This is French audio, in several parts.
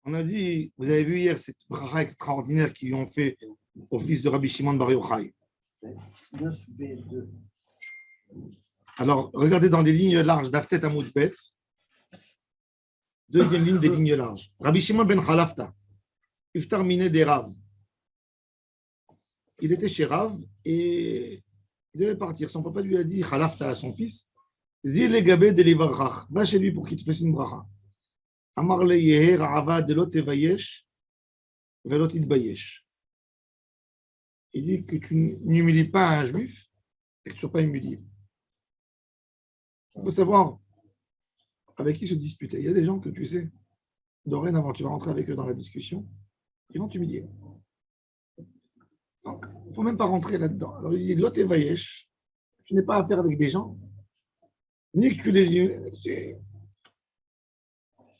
On a dit, vous avez vu hier cette bracha extraordinaire qu'ils ont fait au fils de Rabbi Shimon Bar Yochai. Alors, regardez dans les lignes larges d'Aftet Amoudbet, deuxième ligne des lignes larges. Rabbi Shimon ben Khalafta, Iftar Miné des Rav. Il était chez Rav et il devait partir. Son papa lui a dit, Khalafta à son fils, Zil Gabé de Livarach, va chez lui pour qu'il te fasse une bracha. Amar le Yeher Ava de Lotevayesh, Velot Idbayesh. Il dit que tu n'humilies pas un juif et que tu ne sois pas humilié. Il faut savoir avec qui se disputer. Il y a des gens que tu sais, dorénavant, tu vas rentrer avec eux dans la discussion, ils vont t'humilier. Donc, il ne faut même pas rentrer là-dedans. Alors, il dit, Lotevayesh, tu n'es pas à faire avec des gens, ni que tu les...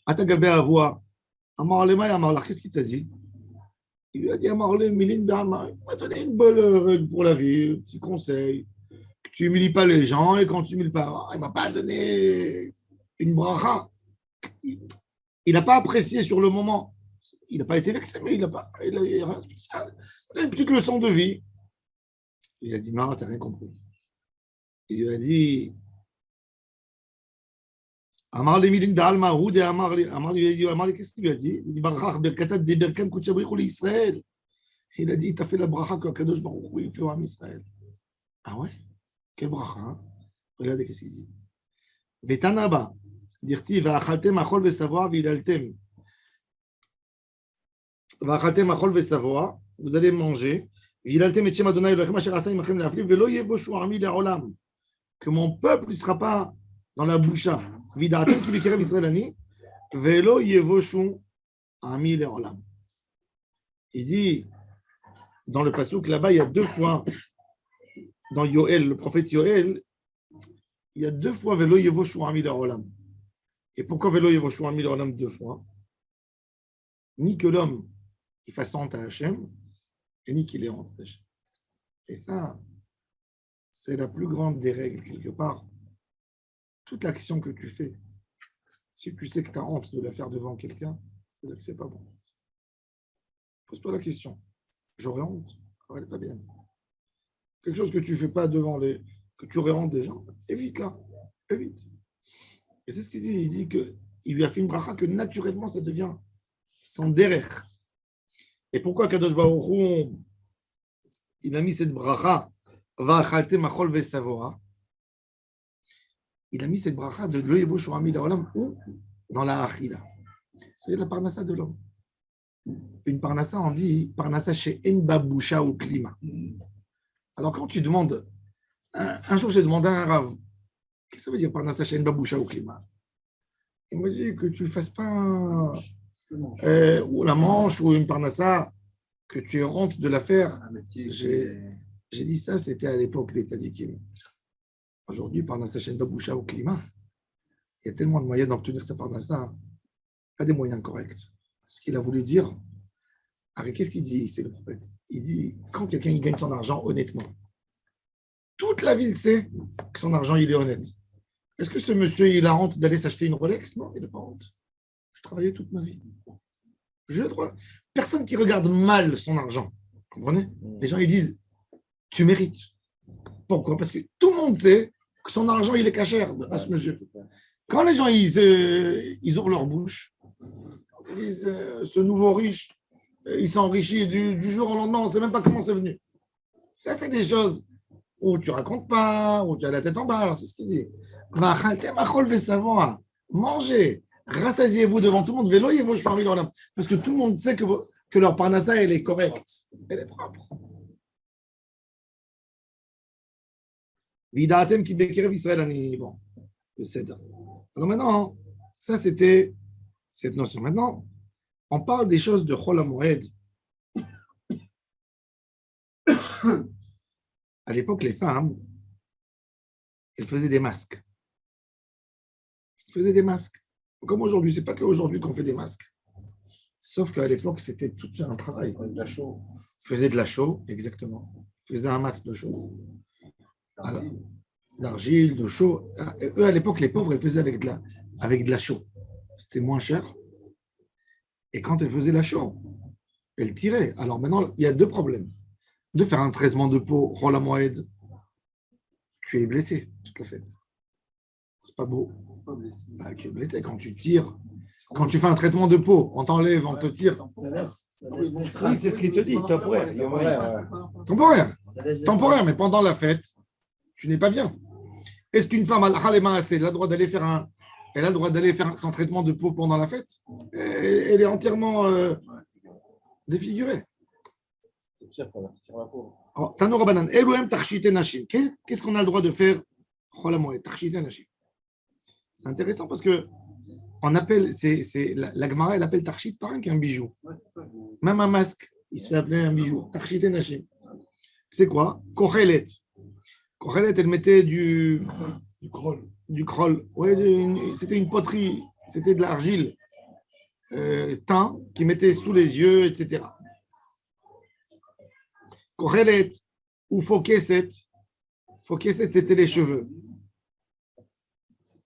Atagabé à voix. Amar Lema et Amar Lach, qu'est-ce qu'il t'a dit? Il lui a dit, Amar Le, Milin Berma, il m'a donné une bonne règle pour la vie, un petit conseil. Que tu n'humilies pas les gens et quand tu n'humilies pas, il ne m'a pas donné une bracha. Il n'a pas apprécié sur le moment. Il n'a pas été vexé, mais il a rien spécial. Il a une petite leçon de vie. Il a dit, non, tu n'as rien compris. Il lui a dit, Amar le milin d'Alma, Houd et Amar le, qu'est-ce qu'il lui a dit? Il dit, Barach, Berkatat, de Berkan, Kouchabrichou, l'Israël. Il a dit, tu as fait la bracha que Kadosh Baruch Hu, il fait en Israël. Ah ouais? Quelle bracha? Hein? Regardez qu'est-ce qu'il dit. Vetanaba, dirti, Va'achaltem achol vesavoir, Vidaltem. Va'achaltem achol vesavoir, vous allez manger. Vidaltem et Shem Adonai, Elohim asher asa imachem le'aflim, velo yevoshu ami le'olam. Que mon peuple ne sera pas dans la boucha. Vidatem ki bekerev Israelani, velo yevoshu ami le'olam. Il dit, dans le passouk, là-bas, il y a deux fois, dans Yoël, le prophète Yoël, il y a deux fois Velo Yevoshu Ami Le'olam. Et pourquoi Velo Yevoshu Ami Le'olam deux fois? Ni que l'homme il fasse honte à Hachem, et ni qu'il ait honte d'Hachem. Et ça, c'est la plus grande des règles, quelque part. Toute l'action que tu fais, si tu sais que tu as honte de la faire devant quelqu'un, c'est-à-dire que c'est pas bon. Pose-toi la question. J'aurais honte? Elle n'est pas bien. Quelque chose que tu ne fais pas devant les... que tu aurais honte des gens, évite là. Évite. Et c'est ce qu'il dit. Il dit qu'il lui a fait une bracha que naturellement ça devient son derrière. Et pourquoi Kadosh Baruch Hu, il a mis cette bracha, Va'achaltem machol vesavoa, il a mis cette bracha de Lo Yevoshu Ami Le'olam où? Dans la achila. C'est la parnassa de l'homme. Une parnassa, on dit parnassa chez Enbabusha ou climat. Alors quand tu demandes, un jour j'ai demandé à un rave, qu'est-ce que ça veut dire parnassa chez Enbabusha ou climat? Il m'a dit que tu ne fasses pas ou la manche ou une parnassa, que tu aies honte de la faire. J'ai dit ça, c'était à l'époque des tzadikim. Aujourd'hui, parnassa chez Enbabusha ou climat, il y a tellement de moyens d'obtenir sa parnassa, pas des moyens corrects. Ce qu'il a voulu dire, qu'est-ce qu'il dit? C'est le prophète. Il dit, quand quelqu'un il gagne son argent honnêtement, toute la ville sait que son argent il est honnête. Est-ce que ce monsieur il a honte d'aller s'acheter une Rolex? Non, il n'a pas honte. Je travaillais toute ma vie. J'ai le droit. Personne qui regarde mal son argent. Vous comprenez? Les gens ils disent, tu mérites. Pourquoi? Parce que tout le monde sait que son argent il est cachère à ce monsieur. Quand les gens ils ouvrent leur bouche, ils disent, ce nouveau riche, il s'est enrichi du jour au lendemain, on ne sait même pas comment c'est venu. Ça, c'est des choses où tu ne racontes pas, où tu as la tête en bas. Alors, c'est ce qu'il dit. Mangez, rassasiez-vous devant tout le monde. Parce que tout le monde sait que leur parnassa, elle est correcte. Elle est propre. Vidatem ki bekerev Israelani. Bon, le cèdre. Alors maintenant, ça, c'était cette notion. Maintenant, on parle des choses de Chol HaMoed. À l'époque, les femmes, elles faisaient des masques. Elles faisaient des masques. Comme aujourd'hui, c'est pas qu'aujourd'hui qu'on fait des masques. Sauf qu'à l'époque, c'était tout un travail. De la chaux. Faisaient de la chaux, exactement. Faisaient un masque de chaux. D'argile, de chaux. Eux, à l'époque, les pauvres, elles faisaient avec de la chaux. C'était moins cher. Et quand elle faisait la chaux, elle tirait. Alors maintenant, il y a deux problèmes. De faire un traitement de peau, Rola Moed, tu es blessé toute la fête. C'est pas beau. Ah, tu es blessé quand tu tires. Quand tu fais un traitement de peau, on t'enlève, on te tire. Oui, c'est ce qu'il te dit, temporaire. Temporaire. Temporaire, mais pendant la fête, tu n'es pas bien. Est-ce qu'une femme, elle a le droit d'aller faire elle a le droit d'aller faire son traitement de peau pendant la fête? Elle est entièrement défigurée. Tanoura Banan, Elohim Tarchite Nashim. Qu'est-ce qu'on a le droit de faire? C'est intéressant parce que on appelle, la Gemara, elle appelle Tarchit pas rien qu'un bijou. Même un masque, il se fait appeler un bijou. Tarchite Nashim. C'est quoi? Kochelet. Kochelet, elle mettait du kroll. Ouais, c'était une poterie, c'était de l'argile teint qui mettait sous les yeux, etc. Kochelet ou Fokeset. Fokeset, c'était les cheveux.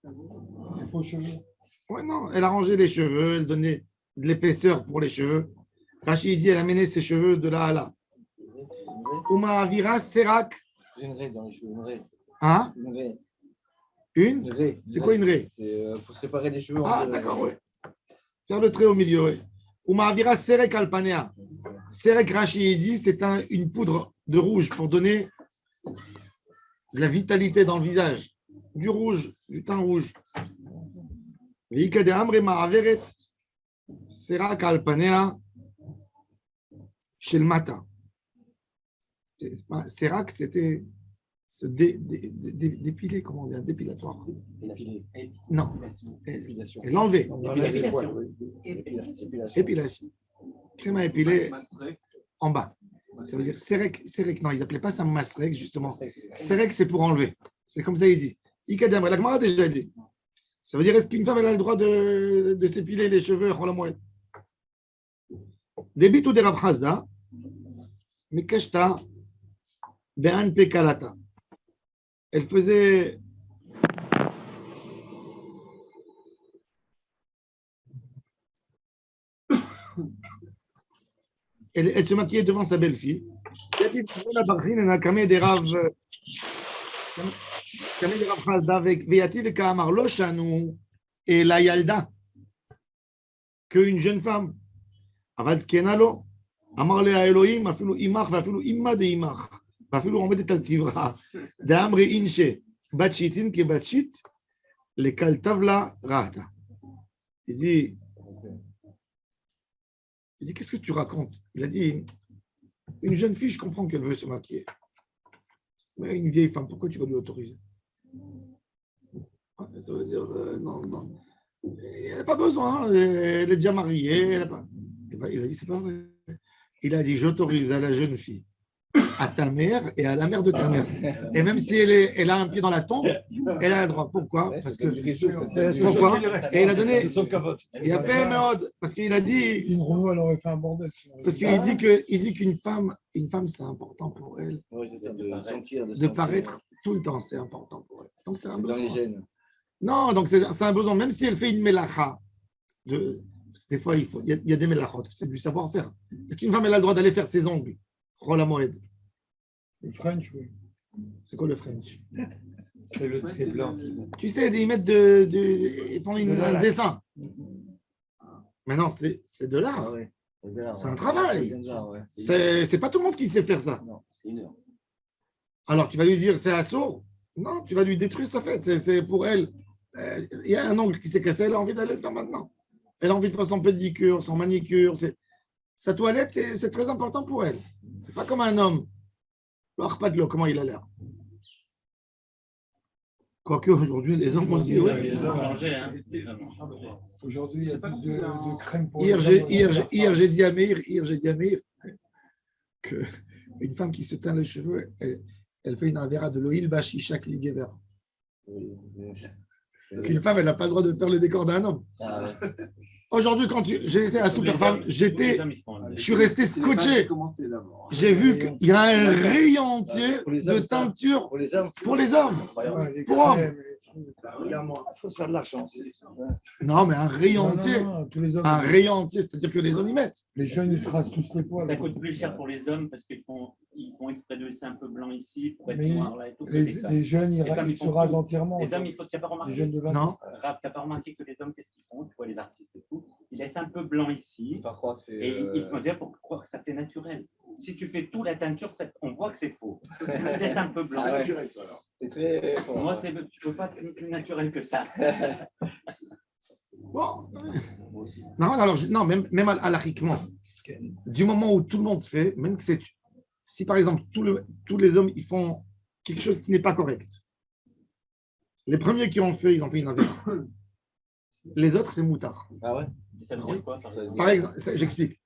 Les faux cheveux. Ouais, non, elle arrangeait les cheveux, elle donnait de l'épaisseur pour les cheveux. Rachid dit, elle amenait ses cheveux de là à là. Uma Avira Serak. J'ai une raie dans les cheveux, une raie. Hein? Une raie. Une? Raie. C'est quoi une raie? C'est pour séparer les cheveux. Ah, d'accord, oui. Faire le trait au milieu, oui. Uma Avira Serek Alpanea. Serek Rachid dit, c'est une poudre de rouge pour donner de la vitalité dans le visage. Du rouge, du teint rouge. Serak Alpanea chez le matin. Serak, c'était se dépiler, comment on dit, dépilatoire. Non, et l'enlever. Épilation. Crème à épiler en bas. Ça veut dire Serek. Non, ils n'appelaient pas ça Masrek, justement. Serek, c'est pour enlever. C'est comme ça, il dit. Ikadam, la Gemara a déjà dit. Ça veut dire, est-ce qu'une femme elle a le droit de s'épiler les cheveux? Débit ou des Rav Chazda, mais Keshta, Be'an Pekalata. Elle faisait. Elle se maquillait devant sa belle-fille. Et la Yalda, qu'une jeune femme, Avazkenalo, Amarle a Elohim, Afilu Imach, Afilu Imma de Imach, Afilu Omedet al Kivra, de Amre Inche, Bachitin, qui Bachit, le Kaltavla Rahta. Il dit, qu'est-ce que tu racontes? Il a dit, une jeune fille, je comprends qu'elle veut se maquiller. Mais une vieille femme, pourquoi tu vas lui autoriser? Ça veut dire, non. Elle n'a pas besoin, elle est déjà mariée. Elle a pas... Il a dit, c'est pas vrai. Il a dit, j'autorise à la jeune fille, à ta mère et à la mère de ta mère. Et même si elle a un pied dans la tombe, elle a le droit. Pourquoi? Parce que. Pourquoi? Et il a donné. Il a fait merde. Parce qu'il a dit. Une Renault, elle aurait fait un bordel. Parce qu'il dit qu'une femme, c'est important pour elle. De paraître tout le temps, c'est important pour elle. Donc c'est un besoin. Dans les gènes. Non, donc c'est un besoin. Même si elle fait une mélacha, des fois, il y a des mélachot, c'est du savoir-faire. Est-ce qu'une femme elle a le droit d'aller faire ses ongles? Rola Moed. Le French, oui. C'est quoi le French? C'est le trait blanc. Tu sais, ils mettent ils font un dessin. Mais non, c'est de l'art. Ah ouais. C'est un travail. Ouais. C'est pas tout le monde qui sait faire ça. Non, c'est une heure. Alors, tu vas lui dire, c'est assourd? Non, tu vas lui détruire sa fête. C'est pour elle. Il y a un ongle qui s'est cassé, elle a envie d'aller le faire maintenant. Elle a envie de faire son pédicure, son manicure. Sa toilette, c'est très important pour elle. C'est pas comme un homme. Alors, pas de l'eau, comment il a l'air? Quoique aujourd'hui, les hommes aussi. Oui. Aujourd'hui, il y a plus de crème pour Hier, j'ai dit à Meir qu'une femme qui se teint les cheveux, elle fait une avéra de l'oïl bachi chaque ligever. Qu'une femme, elle n'a pas le droit de faire le décor d'un homme. Ah ouais. Aujourd'hui, quand j'étais à Superfemme, je suis resté scotché. J'ai vu qu'il y a un rayon entier de teinture Pour les hommes. pour les hommes. Ouais, les Pour hommes. crèmes, Regarde-moi, il faut se faire de l'argent. Non, mais un rayon Non, entier. non, tous les hommes, Un rayon entier, c'est-à-dire que les hommes y mettent. les jeunes, ils se rasent tous les poils. Ça coûte plus cher pour les hommes parce ils font exprès de laisser un peu blanc ici pour être Mais noir là et tout. que Les, femmes. les jeunes, Les femmes, ils ils se font rasent tout. entièrement. Les hommes, tu n'as pas Les remarqué jeunes de 20 ans. Non. Raph, tu n'as pas remarqué que les hommes, qu'est-ce qu'ils font? Tu vois les artistes et tout. Ils laissent un peu blanc ici. Par croire que c'est. Et ils font dire pour croire que ça fait naturel. Si tu fais tout la teinture, on voit que c'est faux. Si tu laisses un peu blanc. Ah ouais. C'est très. Moi, tu ne peux pas être plus naturel que ça. Bon. Moi aussi. Non, alors, non, même halachiquement, du moment où tout le monde fait, même que c'est. Si par exemple, tous les hommes ils font quelque chose qui n'est pas correct, les premiers qui ont fait, ils ont fait une avéra. Les autres, c'est moutard. Ah ouais. Ça veut Ah oui. dire quoi? par exemple Par exemple, j'explique.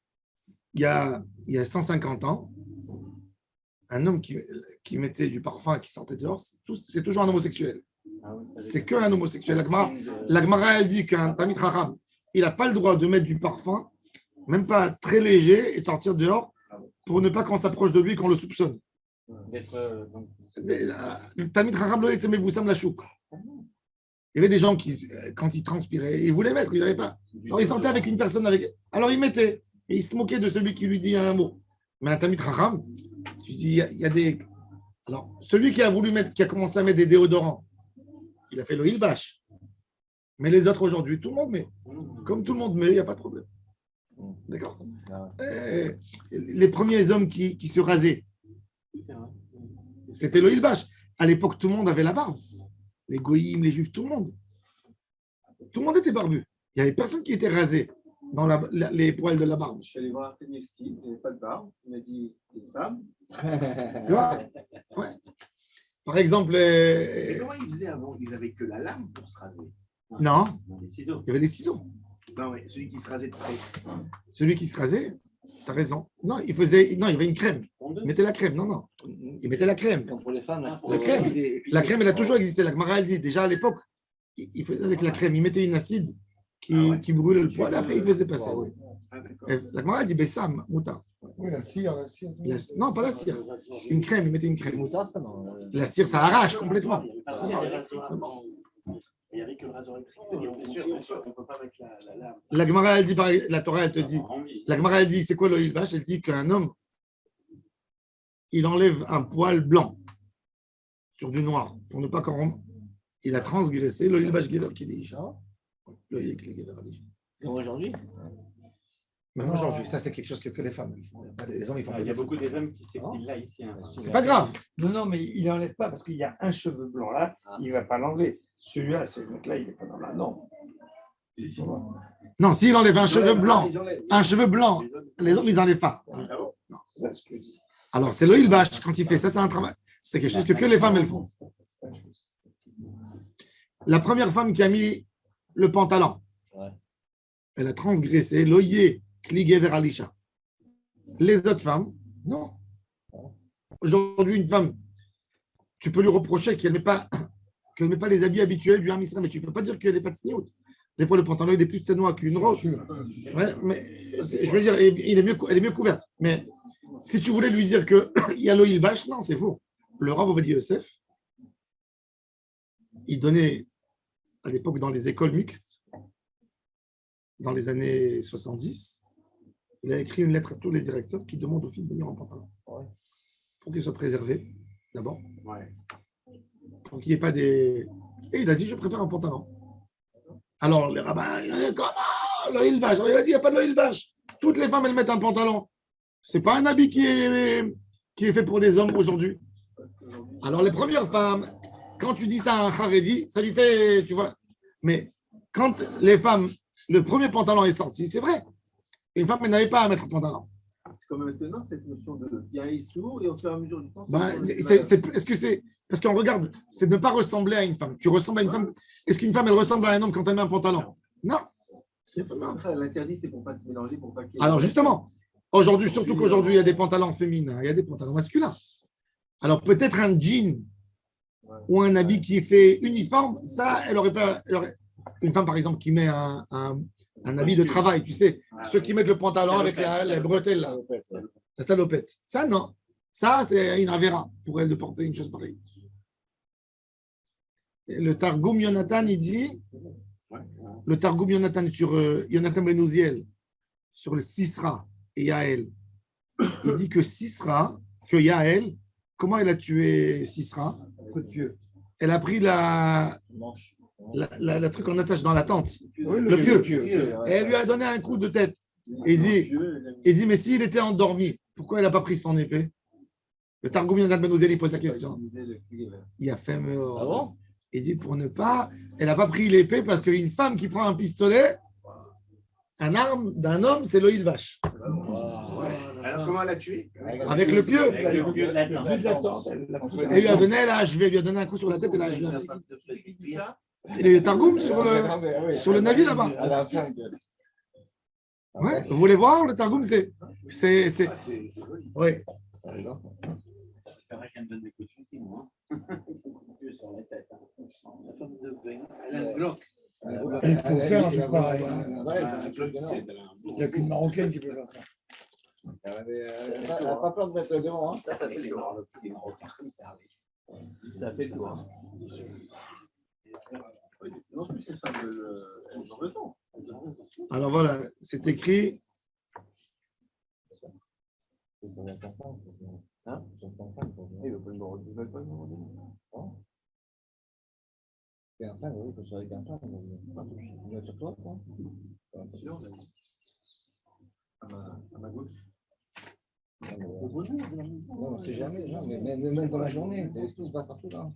Il y a 150 ans, un homme qui mettait du parfum, qui sortait dehors, c'est toujours un homosexuel. Ah oui, ça veut C'est dire- qu'un homosexuel. Signe de- La Gemara, elle dit qu'un Tamid Chacham, il n'a pas le droit de mettre du parfum, même pas très léger, et de sortir dehors pour ne pas qu'on s'approche de lui, qu'on le soupçonne. d'être, donc, Le Tamid Chacham, lo yetzemeh voussam la chouk. Il y avait des gens qui, quand ils transpiraient, ils voulaient mettre, ils n'avaient pas. Alors ils sentaient avec une personne avec. Alors ils mettaient. Et ils se moquaient de celui qui lui dit un mot. Mais un Tamid Chacham, tu dis, il y a des. Alors, celui qui a voulu mettre, qui a commencé à mettre des déodorants, il a fait le Hilbash. Mais les autres aujourd'hui, tout le monde met. Comme tout le monde met, il n'y a pas de problème. D'accord. Les premiers hommes qui se rasaient, c'est vrai. c'était le Hilbash. À l'époque, tout le monde avait la barbe. Les goïms, les juifs, tout le monde. Tout le monde était barbu. Il n'y avait personne qui était rasé dans les poils de la barbe. Je suis allé voir un Kanievski, il n'avait pas de barbe. Il m'a dit, t'es une femme. Tu vois. Ouais. Par exemple, Mais comment ils faisaient avant? Ils n'avaient que la lame pour se raser. non, Les ciseaux. il y avait des ciseaux. Non, mais celui qui se rasait de près. Celui qui se rasait, tu as raison. Non, il y avait une crème. Tondeuse. Il mettait la crème. Non, non. Il mettait la crème. Comme pour les femmes, là. La crème. La crème, elle a toujours existé. La Gemara, elle dit, déjà à l'époque, il faisait avec la crème. Il mettait une acide qui brûlait le poil. Après, il faisait passer. Oui. Ah, d'accord. Et la Gemara, elle dit, Bessam, mouta. Oui, la cire. Non, pas la cire. Une crème, il mettait une Les crème. moutards, ça, non. La cire, ça arrache complètement. Il n'y avait que le rasoir électrique. C'est-à-dire, bien sûr, on ne peut pas mettre la lame. La Gemara, elle dit, la Torah, elle te dit, Envie. la Gemara, elle dit, c'est quoi l'oïl vache? Elle dit qu'un homme, il enlève un poil blanc sur du noir pour ne pas qu'on. Il a transgressé l'oïl vache qui dit. L'oïl vache. Comme aujourd'hui. Même aujourd'hui, ça, c'est quelque chose que les femmes font. Les hommes, ils font pas Il y a de- beaucoup des hommes qui s'épilent là, ici. Hein. C'est pas grave. Non, non, mais il n'enlève pas parce qu'il y a un cheveu blanc là, il ne va pas l'enlever. Celui-là, ce mec-là, il n'est pas dans la norme. Si, si. Non, s'il enlève un cheveu blanc, Ils enlèvent. un cheveu blanc, les hommes, ils n'enlèvent pas. C'est ça ce que je dis. Alors, c'est l'oïl vache quand il fait ça, c'est un travail. C'est quelque chose que les femmes, elles font. La première femme qui a mis le pantalon, Ouais. elle a transgressé l'oyer kligé vers Alisha. Les autres femmes, non. Aujourd'hui, une femme, tu peux lui reprocher qu'elle ne met pas les habits habituels du Ham Israël, mais tu ne peux pas dire qu'elle n'est pas de sniout. Des fois, le pantalon il est plus tsanois qu'une robe. Ouais, mais je veux dire, elle est mieux couverte. Mais si tu voulais lui dire qu'il y a l'oïl bâche, non, c'est faux. Le Rav Ovadia Yosef, il donnait à l'époque dans les écoles mixtes, dans les années 70, il a écrit une lettre à tous les directeurs qui demandent aux filles de venir en pantalon. Pour qu'ils soient préservés, d'abord. Pour qu'il n'y ait pas des. Et il a dit je préfère un pantalon. Alors les rabbins, comment l'oïl bâche? Il a dit il n'y a pas de l'oïl bâche. Toutes les femmes, elles mettent un pantalon. Ce n'est pas un habit qui est fait pour des hommes aujourd'hui. Alors les premières femmes, quand tu dis ça à un Haredi, ça lui fait, tu vois. Mais quand les femmes, le premier pantalon est sorti, c'est vrai. Une femme, elle n'avait pas à mettre un pantalon. C'est comme maintenant cette notion de. Il y a un issour et au fur et à mesure du temps. Est-ce que c'est. Parce qu'on regarde, c'est de ne pas ressembler à une femme. Tu ressembles à une femme. Est-ce qu'une femme, elle ressemble à un homme quand elle met un pantalon? Non. L'interdit, c'est pour ne pas se mélanger, pour pas qu'il y ait- Alors justement, aujourd'hui, surtout qu'aujourd'hui, il y a des pantalons féminins, il y a des pantalons masculins. Alors peut-être un jean ou un habit qui est fait uniforme, ça, elle aurait pas. Une femme, par exemple, qui met un habit de travail, tu sais, ceux qui mettent le pantalon avec les bretelles, là, la salopette. Ça, non. Ça, c'est une avéra pour elle de porter une chose pareille. Le Targum Yonatan, il dit, le Targum Yonatan sur Yonatan Ben Uziel, sur le Sisra et Yael, il dit que Sisra, que Yael, comment elle a tué Sisra? Coup de pied. Elle a pris la truc qu'on attache dans la tente, le pieu. Et elle lui a donné un coup de tête. Et il dit, mais s'il était endormi, pourquoi elle n'a pas pris son épée? Le Targum Yonatan Ben Uziel, il pose la question. Il a fait mort. Ah bon? Il dit pour ne pas, elle n'a pas pris l'épée parce qu'une femme qui prend un pistolet, un arme d'un homme, c'est l'oïl vache. Alors, comment elle l'a tué? Avec le pieu. Avec le pieu de la Le tente. but de la tente, elle l'a pris. Elle lui a donné la HV, elle lui a donné un coup sur la tête et la HV. C'est qui dit ça? Et le Targum sur le navire là-bas. Ouais, vous voulez voir le Targum, c'est. Ouais. J'espérais qu'elle me donne des coups de fusil, moi. Pieu sur la tête. La femme de Ben, elle a un bloc. Il faut faire un truc pareil. Hein. Un bloc, Il n'y a qu'une Marocaine qui peut faire ça. Elle n'a pas peur de mettre le devant. Hein. Ça fait les Marocains comme ça. Ça fait tout. Hein. Non plus, ces femmes, elles ont raison. Elles ont raison. Alors voilà, c'est écrit. Hein? Il veut pas le numéro. Ils veulent pas le numéro. Non? Et enfin, oui, il faut se faire avec un femme. Il va sur toi, quoi. À ma gauche. Non, on sait jamais. Non, mais même dans la journée, tout se passe partout là.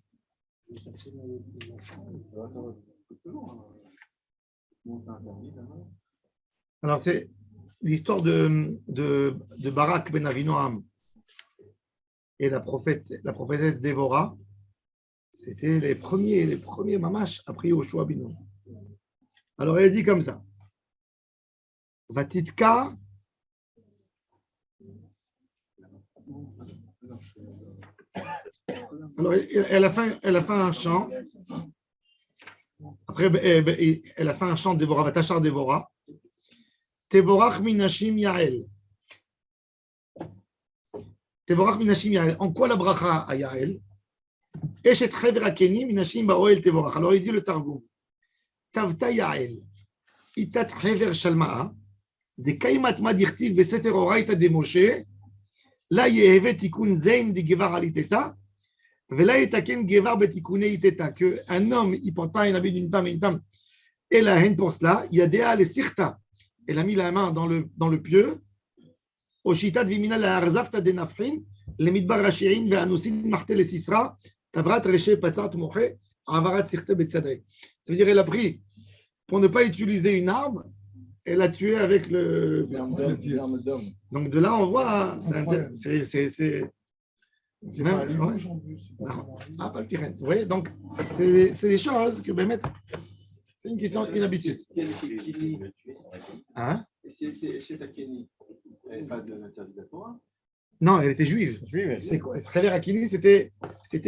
Alors c'est l'histoire de Barak ben Avinoam et la prophétesse Déborah. C'était les premiers mamash après Yoshua Bino. Alors elle dit comme ça. Vatitka. Alors elle a fait un chant. Après elle a fait un chant de Déborah, Vatachar Déborah. Tevorach minashim Yael. Tevorach minashim Yael. En quoi la bracha à Yael? Eshet Chever Akeni minashim ba'oel Tevorach. Alors il dit le Targum. Tavta Yael. Itat Chever Shalma'a. De Kaimat Madirtiv Besefer Oraita de Moshe. La Yeheve Tikun Zain de Gevar Aliteta. Vela Etaken Gevar Betikune Iteta. Qu'un homme, il ne porte pas un habit d'une femme et une femme. Et la haine pour cela. Il y a des al et sirta. Elle a mis la main dans le pieu. Oshitat vimina la arzafta de nafrin. Le midbar rashirin ve anusin martel et sisra. Tavrat reshe patzat moche. Avarat sirte betzadre. Ça veut dire elle a pris, pour ne pas utiliser une arme, elle a tué avec le pieu. Donc de là, on voit, c'est même. Ouais. Ah, pas le pire. Vous voyez, donc c'est des choses que c'est une question inhabituelle. Si elle était Kini, Hein? et si elle était chez Takeni, elle n'est pas de l'interdit de la Torah. Non, elle était juive. C'est quoi? Khever Akini, c'était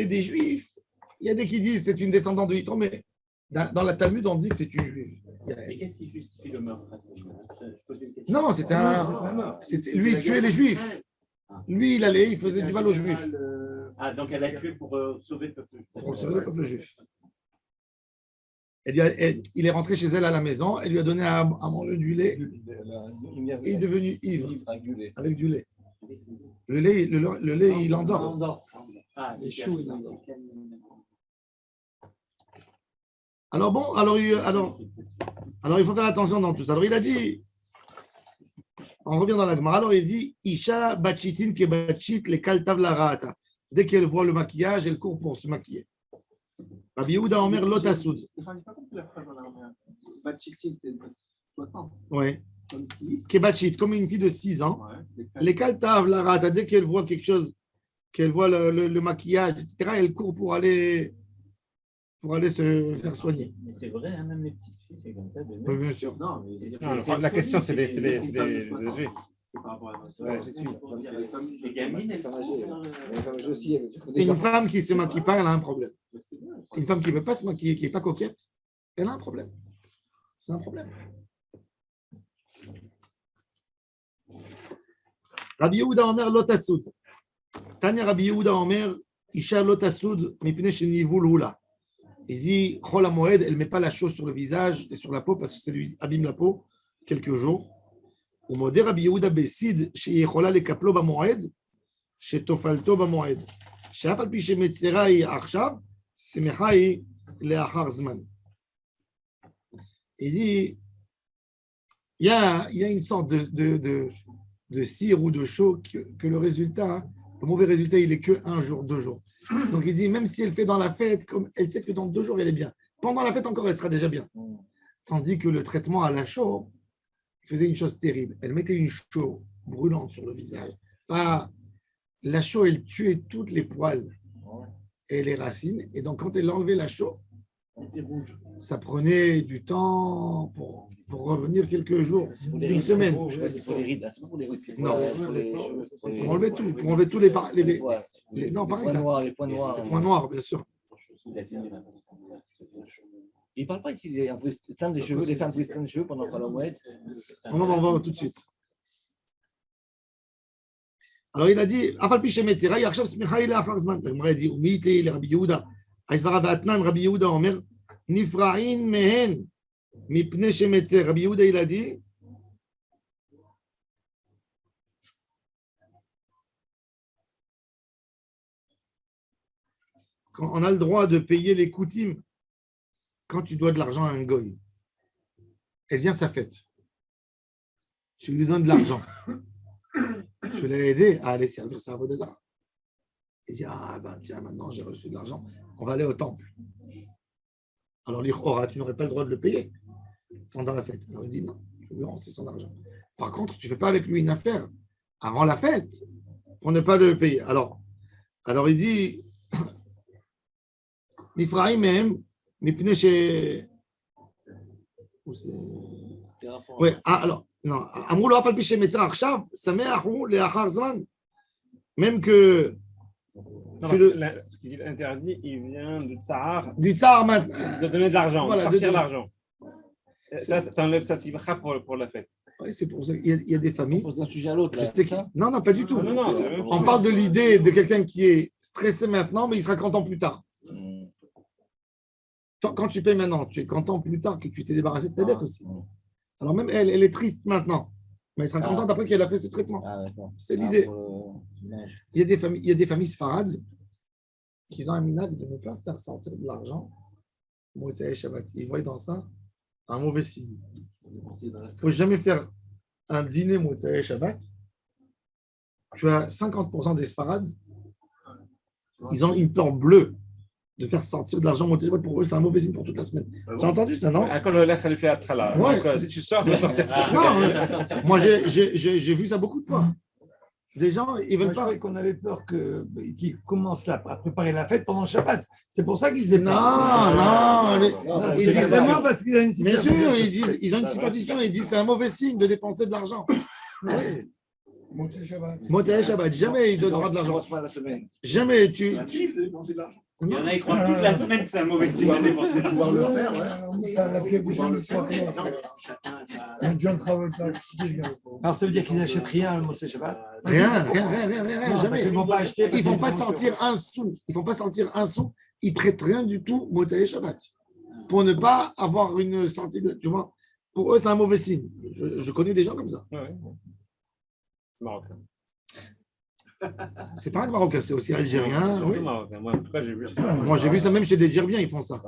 des juifs. Il y a des qui disent que c'est une descendante de Yitro, mais dans la Talmud, on dit que c'est une juive. Mais qu'est-ce qui justifie le meurtre? Je pose une question. Non, c'était lui, il tuait les juifs. Lui, il faisait du mal aux juifs. Ah, donc elle a tué pour sauver le peuple juif. Pour sauver le peuple juif. Il est rentré chez elle à la maison, elle lui a donné à manger du lait, et il est devenu ivre avec du lait. Le lait, il endort. Ah, Les choux, il endort. Alors bon, alors il faut faire attention dans tout ça. Alors il a dit, on revient dans la Gemara, alors il dit, Isha bachitin ke bachit le kaltav la rata. Dès qu'elle voit le maquillage, elle court pour se maquiller. Rabbi Yehuda Omer Lotasoud. Stéphane, j'ai pas compris la phrase en arabe. Bachitin, c'est 60. Oui. Comme 6. Kebachit, comme une fille de 6 ans. Ouais. Les kaltav la rata, dès qu'elle voit quelque chose, qu'elle voit le maquillage, etc., elle court pour aller se faire soigner. Mais c'est vrai, hein, même les petites filles, c'est comme ça. Oui, bien sûr. Non, mais Non, la question, c'est des juifs. c'est par rapport à Ouais, je suis. Les gamines, elles Je aussi. Une femme qui ne se maquille pas, elle a un problème. Une femme qui ne veut pas se maquiller, qui n'est pas coquette, elle a un problème. C'est un problème. Rabbi Yehuda Omer Lotasoud. Tanya Rabbi Yehuda Omer Isha Lotasoud Mipne Shenivul Hula. Il dit, Chol HaMoed, elle ne met pas la chose sur le visage et sur la peau parce que ça lui abîme la peau quelques jours. Ou Modé Rabbi Yehuda Bessid, sheyechola lekaplo b'moed, shetofalto b'moed. She'af al pi shemetzera hi achshav, semecha hi leachar zman. Il dit, il y a une sorte de cire ou de chaud que le résultat, le mauvais résultat, il est que 1 jour, 2 jours. Donc il dit, même si elle fait dans la fête, comme elle sait que dans 2 jours, elle est bien. Pendant la fête encore, elle sera déjà bien. Tandis que le traitement à la chaux faisait une chose terrible. Elle mettait une chaux brûlante sur le visage. La chaux, elle tuait toutes les poils et les racines. Et donc, quand elle enlevait la chaux, ça prenait du temps pour revenir quelques jours, une semaine. C'est pour les rides, c'est pas pour les rides. Non. Pour les cheveux. Pour enlever tout, pour enlever tous les non, pareil, ça. Les points noirs. Les points noirs, bien sûr. Il ne parle pas ici des teint de cheveux, les femmes qui teint de cheveux pendant Chol HaMoed. On va voir tout de suite. Alors il a dit, Afal pi shemetzera, yachav smecha ila achar zman. Il a dit, Umit le Rabbi Yehuda. Aizvara va'atnan, Rabbi Yehuda omer, nifra'in mehen, mipne shemetzer. Rabbi Yehuda, il a dit, quand on a le droit de payer les coutumes quand tu dois de l'argent à un goy. Elle vient à sa fête. Tu lui donnes de l'argent. Tu l'as aidé à aller servir sa Avodah. Il dit, ah ben tiens, maintenant j'ai reçu de l'argent, on va aller au temple. Alors l'Ichora, tu n'aurais pas le droit de le payer pendant la fête. Alors il dit, non, je lui rends son argent. Par contre, tu ne fais pas avec lui une affaire avant la fête pour ne pas le payer. Alors il dit, Nifraim même, Mipne chez. Oui, alors, non, Amrou Afal Piché Metzar Arshav, Sameachou le Achar Zman. Même que. Non, ce qu'il interdit, il vient du tsar. Du tsar maintenant. De donner de l'argent, Voilà, de sortir l'argent. Ça enlève sa simcha pour la fête. Oui, c'est pour ça qu'il y a des familles. On pose d'un sujet à l'autre. Non, pas du tout. Non, on parle de l'idée de quelqu'un qui est stressé maintenant, mais il sera content plus tard. Quand tu payes maintenant, tu es content plus tard que tu t'es débarrassé de ta dette aussi. Alors même elle est triste maintenant, mais elle sera contente après qu'elle a fait ce traitement. C'est l'idée. Il y a des familles sfarades qui ont un minag de ne pas faire sortir de l'argent. Ils voient dans ça un mauvais signe. Il ne faut jamais faire un dîner Motsai Shabbat. Tu as 50% des sfarades, ils ont une peur bleue de faire sortir de l'argent Motsai Shabbat. Pour eux, c'est un mauvais signe pour toute la semaine. Tu as entendu ça, non? Si tu sors, tu vas sortir. Moi, j'ai vu ça beaucoup de fois. Les gens, ils veulent Moi, pas. je croyais qu'on avait peur qu'ils commencent à préparer la fête pendant Shabbat. C'est pour ça qu'ils faisaient Non. C'est vraiment parce qu'ils ont une Bien superstition. sûr, ils ont une superstition. Ils disent c'est un mauvais signe de dépenser de l'argent. Oui. Motsai Shabbat. Motsai Shabbat, jamais il donnera de l'argent. Jamais tu. Il y en a qui croient toute la semaine que c'est un mauvais signe de dépenser de pouvoir le faire. Un John Travolta. Alors ça veut dire qu'ils n'achètent rien le Motsai Shabbat? Rien, jamais. Ils ne vont pas acheter. Ils ne font pas sortir un sou. Ils prêtent rien du tout Motsai Shabbat. Pour ne pas avoir une sortie de. Tu vois, pour eux, c'est un mauvais signe. Je connais des gens comme ça. Marocain. C'est pas un Marocain, c'est aussi algérien. Oui. Marocain. Moi, en tout cas, j'ai vu ça. Moi, j'ai vu ça même chez des Djerbiens, ils font ça.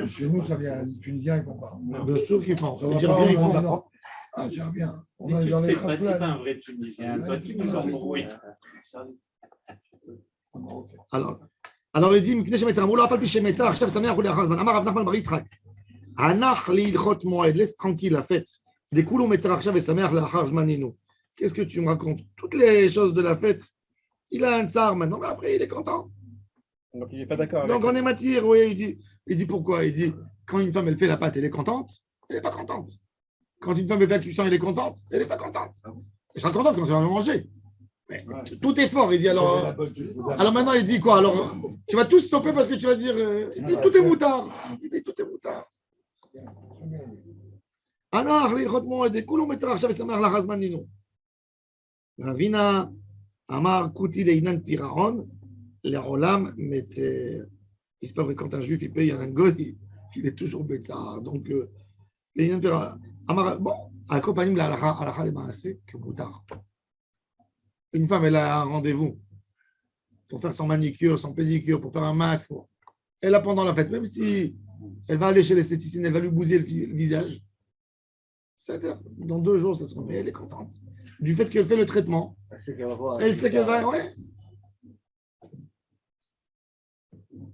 Chez nous, ça vient. Les Tunisiens, ils ne font pas. De ceux qui font. Ça Les va Djerbiens, pas, ils font ça. non. Ah, Djerbien. On Mais a tu dans les sais pas, tu n'es pas un traflanes. vrai Tunisien. Toi, tu nous embrouilles. Alors il dit, Mipnei shemetzar, amrou lo afal pi shemetzar, achshav sameach hu leachar zman. Amar Rav Nachman bar Yitzchak, hanach li'ilchot moed, laisse tranquille la fête. Dekulu metzar achshav et sameach leachar zmaninu. Qu'est-ce que tu me racontes? Toutes les choses de la fête, il a un tsar maintenant, mais après il est content. Donc, il n'est pas d'accord. Donc on est matière, oui, il dit pourquoi? Il dit, quand une femme elle fait la pâte, elle est contente, elle n'est pas contente. Quand une femme elle fait la cuisson, elle est contente, elle n'est pas contente. Elle sera contente quand tu vas manger. Mais tout est fort, il dit alors. Alors maintenant, il dit quoi? Alors, tu vas tout stopper parce que tu vas dire il dit, tout est moutard. Il dit tout est moutard. Anar, l'ilchot moed, kulou metzar achshav esameach leachar zmaninu. Ravina, Amar, Kuti leinan piraon, le'olam metzer. Il se peut que quand un juif il paye un god, il est toujours bétzar. Donc, bon, accompagne la halakha les maasé que boutard. Une femme, elle a un rendez-vous pour faire son manicure, son pédicure, pour faire un masque. Elle a pendant la fête, même si elle va aller chez l'esthéticienne, elle va lui bousiller le visage. Dans 2 jours, ça se remet, elle est contente. Du fait qu'elle fait le traitement. Elle sait qu'elle va. Ouais.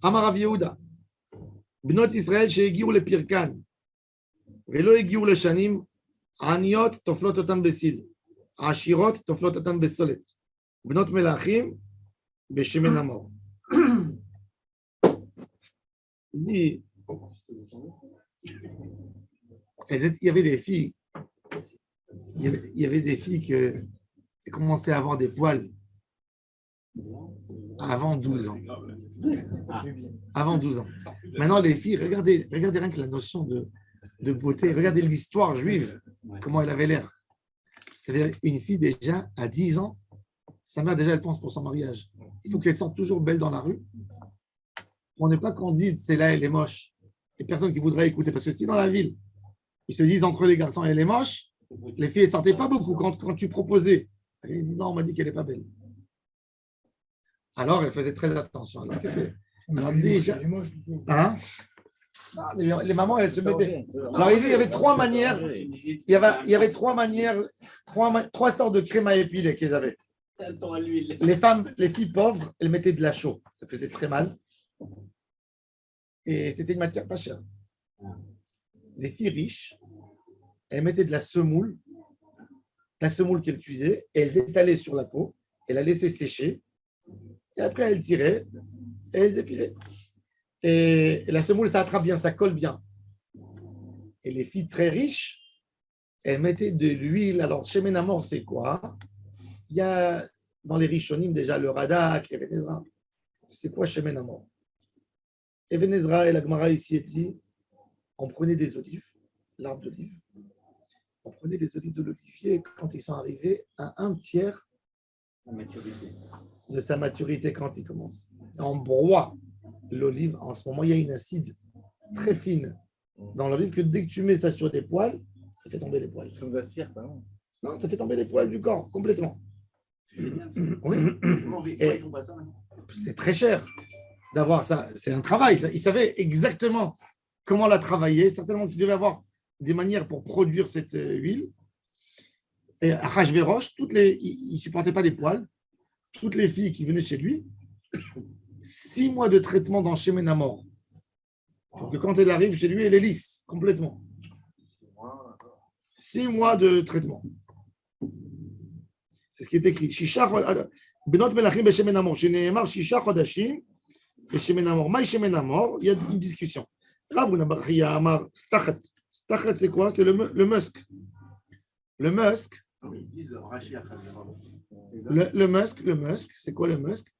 Amarav Yehuda. Bnot Israël, שהגיעו לפרקן, ולא הגיעו לשנים, עניות תופלות אותן בסיד, עשירות תופלות אותן בסולת, בנות מלאכים בשמן המור. Il y avait des filles, qui commençaient à avoir des poils avant 12 ans. Avant 12 ans. Maintenant, les filles, regardez rien que la notion de beauté. Regardez l'histoire juive, comment elle avait l'air. C'est-à-dire, une fille déjà, à 10 ans, sa mère déjà, elle pense pour son mariage. Il faut qu'elle sorte toujours belle dans la rue. On n'est pas qu'on dise, c'est là, elle est moche. Et personne qui voudrait écouter. Parce que si dans la ville, ils se disent entre les garçons, elle est moche, les filles ne sortaient pas beaucoup. Quand tu proposais, elle dit non, on m'a dit qu'elle n'est pas belle. Alors, elle faisait très attention. Alors, qu'est-ce que c'est? Alors, déjà, hein? Non, les mamans, elles se mettaient. Alors, il y avait 3 manières. Il y avait 3 manières, 3 sortes de crème à épiler qu'ils avaient. Les femmes, les filles pauvres, elles mettaient de la chaux. Ça faisait très mal. Et c'était une matière pas chère. Les filles riches, elles mettaient de la semoule qu'elles cuisaient, et elles étalaient sur la peau, elles la laissaient sécher, et après elles tiraient, et elles épilaient. Et la semoule, ça attrape bien, ça colle bien. Et les filles très riches, elles mettaient de l'huile. Alors, chez Ménamor, c'est quoi? Il y a dans les Rishonim déjà le Radak, Even Ezra. C'est quoi chez Ménamor? Even Ezra et la Gemara ici, on prenait des olives, l'arbre d'olive. On prenait les olives de l'olivier quand ils sont arrivés à 1/3 de sa maturité quand ils commencent. On broie l'olive. En ce moment, il y a une acide très fine dans l'olive que dès que tu mets ça sur des poils, ça fait tomber les poils. Comme de la cire, pas non. Non, ça fait tomber les poils du corps complètement. Oui. Et c'est très cher d'avoir ça. C'est un travail. Il savait exactement comment la travailler. Certainement qu'il devait avoir des manières pour produire cette huile. Et à Hachvérosh, il ne supportait pas les poils. Toutes les filles qui venaient chez lui, 6 mois de traitement dans Shemen Hamor. Pour que quand elle arrive chez lui, elle est lisse, complètement. 6 mois de traitement. C'est ce qui est écrit. Benot Melachim Beshemen Hamor. Sheneemar Shisha Chodashim Beshemen Hamor. Maï Shemen Hamor. Il y a une discussion. Rav Unabachia Amar Stachat. Stachat, c'est quoi? C'est le musk. Le musk. Le musk, c'est quoi le musk?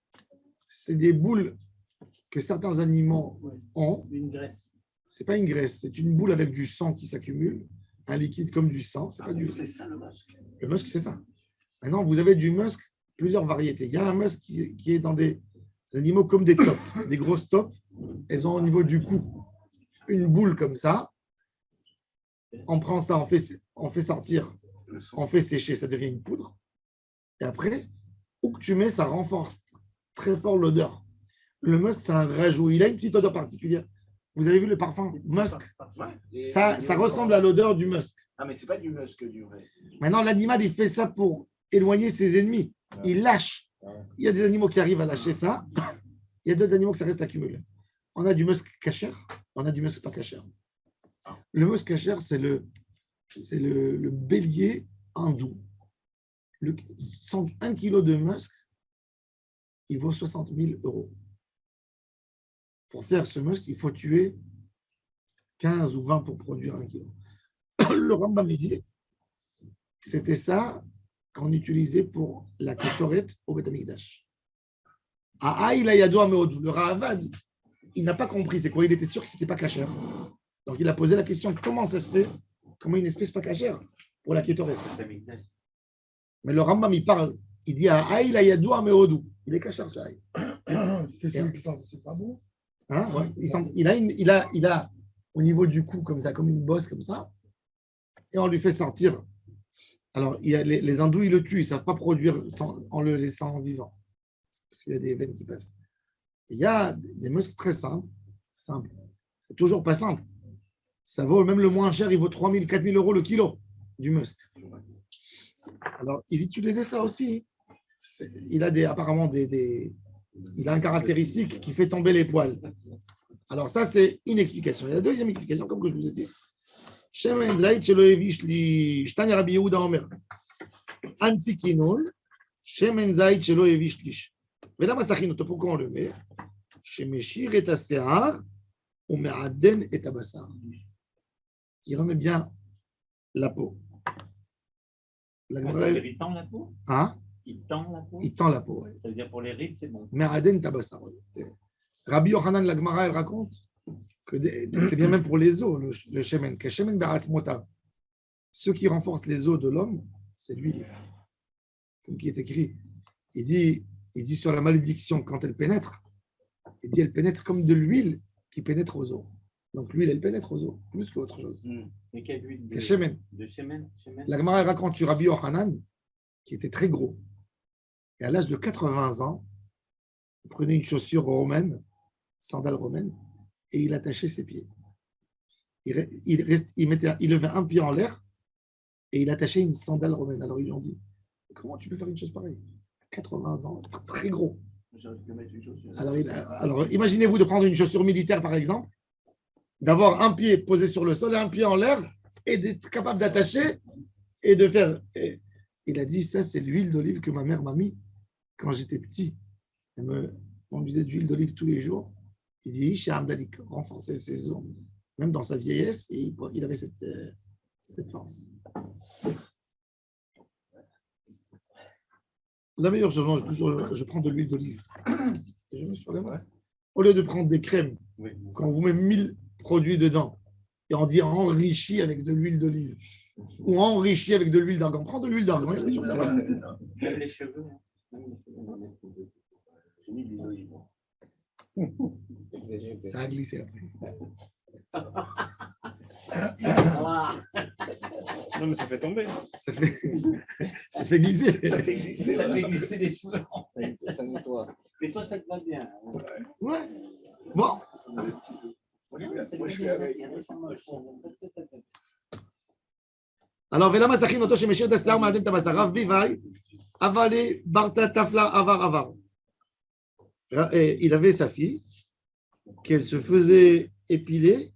C'est des boules que certains animaux ont. Une graisse. C'est pas une graisse, c'est une boule avec du sang qui s'accumule, un liquide comme du sang. C'est pas du. C'est ça le musk. Le musk, c'est ça. Maintenant, vous avez du musk, plusieurs variétés. Il y a un musk qui est dans des animaux comme des topes, des grosses topes. Elles ont au niveau du cou une boule comme ça. On prend ça, on fait sortir, on fait sécher, ça devient une poudre. Et après, où que tu mets, ça renforce très fort l'odeur. Le musk, c'est un rajout. Il a une petite odeur particulière. Vous avez vu le parfum musk? Ça ressemble à l'odeur du musk. Ah, mais c'est pas du musk du vrai. Maintenant, l'animal, il fait ça pour éloigner ses ennemis. Il lâche. Il y a des animaux qui arrivent à lâcher ça. Il y a d'autres animaux que ça reste accumulé. On a du musk kasher, on a du musk pas kasher. Le musk kasher, c'est le bélier hindou. 1 kilo de musk, il vaut 60 000 €. Pour faire ce musk, il faut tuer 15 ou 20 pour produire 1 kilo. Le Rambam dit que c'était ça qu'on utilisait pour la Ketoret au Beth Amikdash. Le Ravad, il n'a pas compris c'est quoi. Il était sûr que ce n'était pas kasher. Donc il a posé la question comment ça se fait? Comment une espèce pas kasher pour la Ketoret? Mais le Rambam, il parle. Il dit il est kasher, ça. C'est celui qui sort, c'est pas bon. Hein, ouais. Il a au niveau du cou comme ça, comme une bosse comme ça, et on lui fait sortir. Alors, il y a les hindous, ils le tuent, ils ne savent pas produire en le laissant vivant, parce qu'il y a des veines qui passent. Il y a des muscles très simples. C'est toujours pas simple. Ça vaut, même le moins cher, il vaut 3 000, 4 000 euros le kilo du muscle. Alors, ils utilisaient ça aussi. Il a apparemment il a une caractéristique qui fait tomber les poils. Alors, ça, c'est une explication. Et la deuxième explication, comme que je vous ai dit, Shemen Zayit shelo yevish li, Shtani Rabbi Yehuda Omer, Anfikinol, Shemen Zayit shelo yevish lish. ולמה סכין אותו? pourquoi on le met? שמשאיר את השיער ומעדן את הבשר. Il remet bien la peau. La Il tend la peau. Hein? Il tend la peau. Il tend la peau. Ouais. Ça veut dire pour les rides, c'est bon. Me'aden tabasar. Rabbi Yochanan, la Gemara, elle raconte que c'est bien même pour les os, le shemen. Que shemen ba'atzmotav. Ceux qui renforcent les os de l'homme, c'est l'huile. Comme qui est écrit. Il dit sur la malédiction, quand elle pénètre, il dit elle pénètre comme de l'huile qui pénètre aux os. Donc l'huile, elle pénètre aux os, plus qu'autre chose. Mais quelle huile Que shemen. De shemen. La Gemara, elle raconte sur Rabbi Yochanan, qui était très gros. Et à l'âge de 80 ans, il prenait une chaussure romaine, sandale romaine, et il attachait ses pieds. Il levait un pied en l'air et il attachait une sandale romaine. Alors ils lui ont dit, comment tu peux faire une chose pareille? 80 ans, très gros. Alors imaginez-vous de prendre une chaussure militaire, par exemple, d'avoir un pied posé sur le sol et un pied en l'air, et d'être capable d'attacher et de faire. Et il a dit, ça c'est l'huile d'olive que ma mère m'a mis quand j'étais petit. On buvait de l'huile d'olive tous les jours. Il dit, chez Amdalik, renforcer ses os, même dans sa vieillesse, et il avait cette force. La meilleure chose, je prends de l'huile d'olive. Et je mets sur les mains. Au lieu de prendre des crèmes, quand on vous met 1000 produits dedans, et on dit enrichi avec de l'huile d'olive, ou enrichi avec de l'huile d'argan, prends de l'huile d'argan. Même les cheveux. J'ai mis de l'huile d'olive. Ça a glissé après. Non, mais ça fait tomber. Ça fait glisser. Ça fait glisser les cheveux. Ça nettoie. Mais toi, ça te va bien. Ouais. Bon. Alors, Vela Masachin, Oto Shemeshir Desla, Malden Tabasa, Rav Bivai, Avale, Barta Tafla, Avar. Il avait sa fille, qu'elle se faisait épiler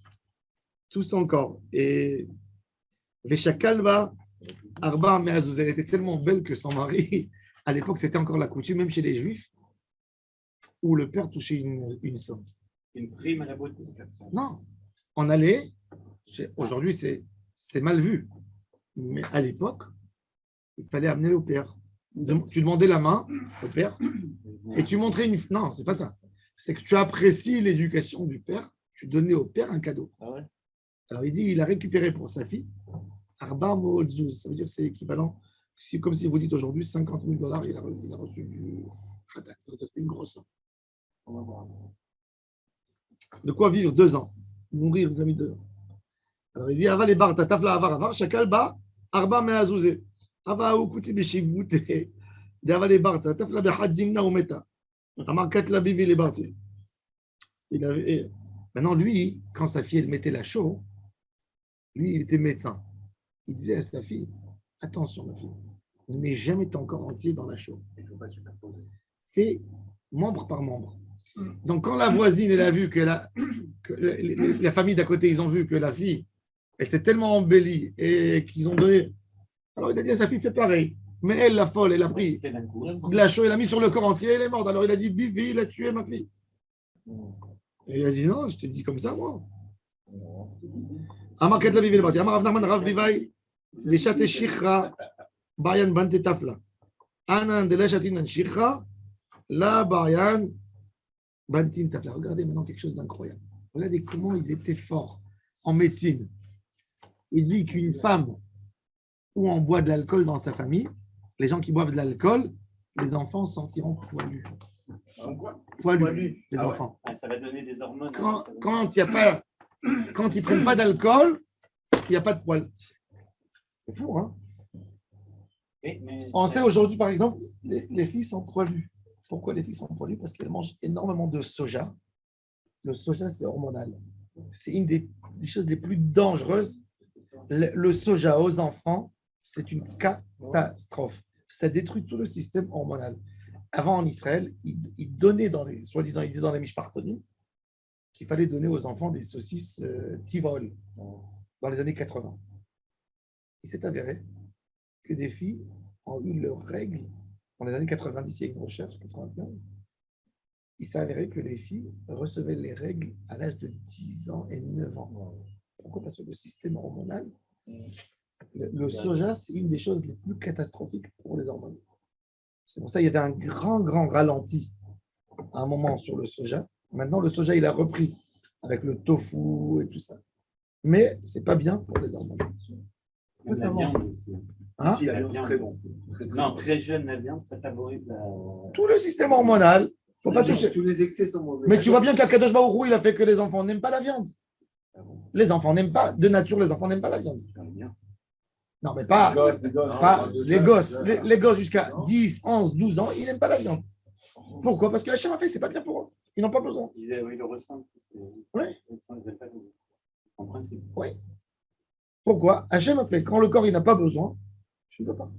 tout son corps. Et Veshakalva, Arba Meazouz, elle était tellement belle que son mari, à l'époque, c'était encore la coutume, même chez les Juifs, où le père touchait une somme. Une prime à la beauté. Non, on allait, aujourd'hui c'est mal vu, mais à l'époque, il fallait amener au père. Tu demandais la main au père et tu montrais une. Non, c'est pas ça. C'est que tu apprécies l'éducation du père, tu donnais au père un cadeau. Ah ouais. Alors il dit, il a récupéré pour sa fille Arba Mozouz, ça veut dire c'est équivalent, comme si vous dites aujourd'hui $50 000, il a reçu du Khatan. C'était une grosse somme. De quoi vivre 2 ans, mourir une famille de 2 ans. Alors il dit Ava les bar tatafla avar chakal ba arba meazouzé ava ou kuti bishivute de ava les bar tatafla behad zimna ou meta amarkat la bivi les barti. Il avait maintenant lui quand sa fille elle mettait la chaux, lui il était médecin. Il disait à sa fille attention ma fille, ne mets jamais ton corps entier dans la chaux. Il ne faut pas superposer. Fais membre par membre. Donc, quand la voisine elle a vu que la famille d'à côté, ils ont vu que la fille, elle s'est tellement embellie et qu'ils ont donné. Alors, il a dit à sa fille, fais pareil. Mais elle, la folle, elle a pris de la chaux, elle l'a mis sur le corps entier, elle est morte. Alors, il a dit, Bibi, il a tué ma fille. Et il a dit, non, je te dis comme ça, moi. Amaket la Bibi, le bâti. Amar Avnarman Rav Bivai, les chate shikhra, Bayan Bante Tafla. Anan de la chatinan shikhra, la Bayan. Bantin Tafla. Regardez maintenant quelque chose d'incroyable. Regardez comment ils étaient forts en médecine. Il dit qu'une femme où on boit de l'alcool dans sa famille, les gens qui boivent de l'alcool, les enfants sortiront poilus. Poilus, les Ah ouais. enfants. Ah, ça va donner des hormones. Quand il y a pas, quand ils prennent pas d'alcool, il n'y a pas de poils. C'est fou, hein? On sait aujourd'hui, par exemple, les filles sont poilues. Pourquoi les filles sont poilues? Parce qu'elles mangent énormément de soja. Le soja, c'est hormonal. C'est une des choses les plus dangereuses. Le soja aux enfants, c'est une catastrophe. Ça détruit tout le système hormonal. Avant, en Israël, ils donnaient soi-disant, ils disaient dans les mishpartonim qu'il fallait donner aux enfants des saucisses tivol dans les années 80. Il s'est avéré que des filles ont eu leurs règles dans les années 90, il y a une recherche, 95. Il s'est avéré que les filles recevaient les règles à l'âge de 10 ans et 9 ans. Pourquoi? Parce que le système hormonal, le soja, c'est une des choses les plus catastrophiques pour les hormones. C'est pour ça qu'il y avait un grand ralenti à un moment sur le soja. Maintenant, le soja, il a repris avec le tofu et tout ça. Mais ce n'est pas bien pour les hormones. La viande aussi. Hein? Si, la viande, c'est très bon. Non, très jeune, la viande, ça favorise la. Tout le système hormonal, il ne faut pas toucher. Tous les excès sont mauvais. Mais tu vois bien qu'Akadosh Baruch Hu, il a fait que les enfants n'aiment pas la viande. Les enfants n'aiment pas, de nature, les enfants n'aiment pas la viande. Non, mais pas les gosses. Les gosses jusqu'à 10, 11, 12 ans, ils n'aiment pas la viande. Pourquoi? Parce que Hachem a fait, c'est pas bien pour eux. Ils n'ont pas besoin. Ils le ressentent. Oui. En principe. Oui. Pourquoi? Hachem a fait, quand le corps il n'a pas besoin, je ne veux pas.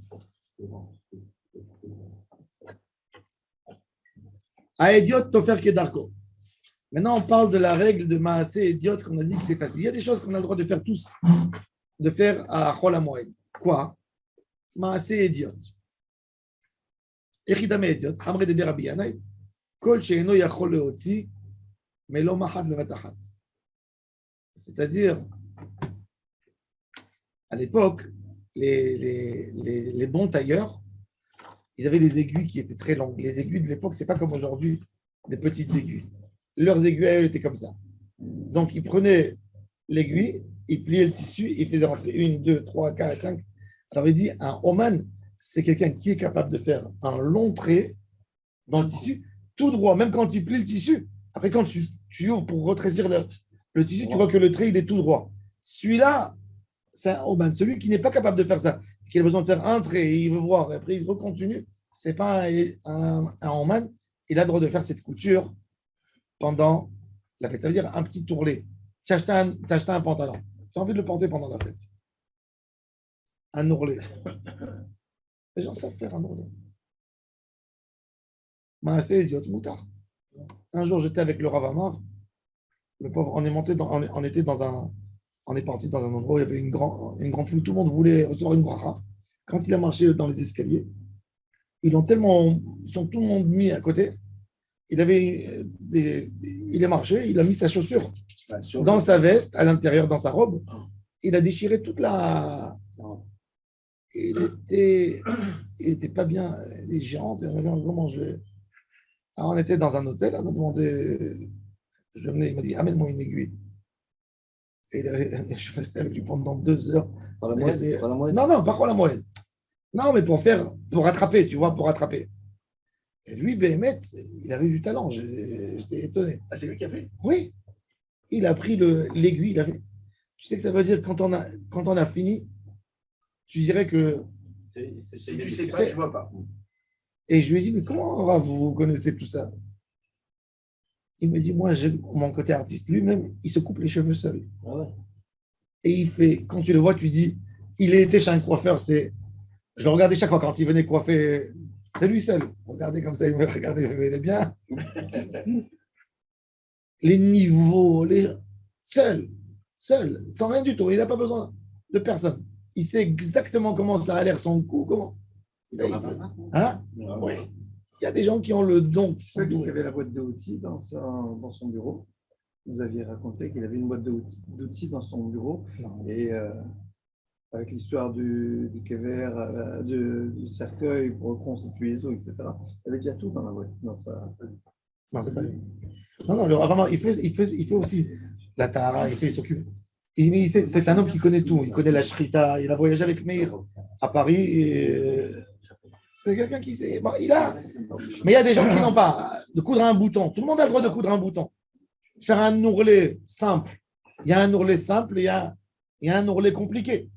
Aédiot Tofer Kedarko. Maintenant, on parle de la règle de Maasé Idiot qu'on a dit que c'est facile. Il y a des choses qu'on a le droit de faire tous, de faire à Chol HaMoed. Quoi? Maasé Idiot. Echidame Idiot. Amre de Rabbi Yanai. Kol she'eno yachol leotzi, melo mahad levatachat. C'est-à-dire, à l'époque, les bons tailleurs, ils avaient des aiguilles qui étaient très longues. Les aiguilles de l'époque, ce n'est pas comme aujourd'hui, des petites aiguilles. Leurs aiguilles, elles étaient comme ça. Donc, ils prenaient l'aiguille, ils pliaient le tissu, ils faisaient rentrer 1, 2, 3, 4, 5. Alors, il dit, un oman, c'est quelqu'un qui est capable de faire un long trait dans le tissu, tout droit, même quand il plie le tissu. Après, quand tu ouvres pour retrécir le tissu, tu vois que le trait, il est tout droit. Celui-là, c'est un oman. Celui qui n'est pas capable de faire ça, qui a besoin de faire un trait, il veut voir, et après il recontinue, ce n'est pas un oman. Il a le droit de faire cette couture pendant la fête. Ça veut dire un petit tourlet. Tu as acheté un pantalon. Tu as envie de le porter pendant la fête. Un ourlet. Les gens savent faire un ourlet. Mais c'est idiot, moutard. Un jour, j'étais avec le Rav Amar. Le pauvre, on est parti dans un endroit où il y avait une grande foule. Tout le monde voulait recevoir une bracha. Quand il a marché dans les escaliers, ils sont tout le monde mis à côté. Il est marché, il a mis sa chaussure dans sa veste, à l'intérieur, dans sa robe. Il a déchiré toute la. Il était pas bien. Les géants, comment je vais. Alors, on était dans un hôtel, on a demandé. Il m'a dit, amène-moi une aiguille. Et je suis resté avec lui pendant 2 heures. Non, pas quoi la moelle. Non, mais pour rattraper, tu vois, pour rattraper. Et lui, Béhémet, il avait du talent. J'étais étonné. Ah, c'est lui qui a fait? Oui. Il a pris l'aiguille. Tu sais que ça veut dire quand on a fini, tu dirais que. Si tu sais pas, tu vois pas. Et je lui ai dit, mais comment vous connaissez tout ça? Il me dit, moi, j'ai mon côté artiste. Lui-même, il se coupe les cheveux seul. Ah ouais. Et il fait, quand tu le vois, tu dis, il était chez un coiffeur. Je le regardais chaque fois quand il venait coiffer. C'est lui seul. Regardez comme ça, il me regardait, il faisait bien. Les niveaux, seul, sans rien du tout. Il n'a pas besoin de personne. Il sait exactement comment ça a l'air son cou, comment. Hein? Oui. Il y a des gens qui ont le don, qui sont Celui qui doués. avait la boîte d'outils dans son bureau, vous aviez raconté qu'il avait une boîte d'outils dans son bureau. Non. Et avec l'histoire du kever, du cercueil pour reconstituer les os, etc. Il avait déjà tout dans la boîte. Non, c'est pas lui. Non, vraiment, il fait aussi la tahara, il s'occupe. C'est un homme qui connaît tout. Il connaît la shrita. Il a voyagé avec Meir à Paris. C'est quelqu'un qui sait. Bon, mais il y a des gens qui n'ont pas. de coudre un bouton. Tout le monde a le droit de coudre un bouton. De faire un ourlet simple. Il y a un ourlet simple, il y a un ourlet compliqué.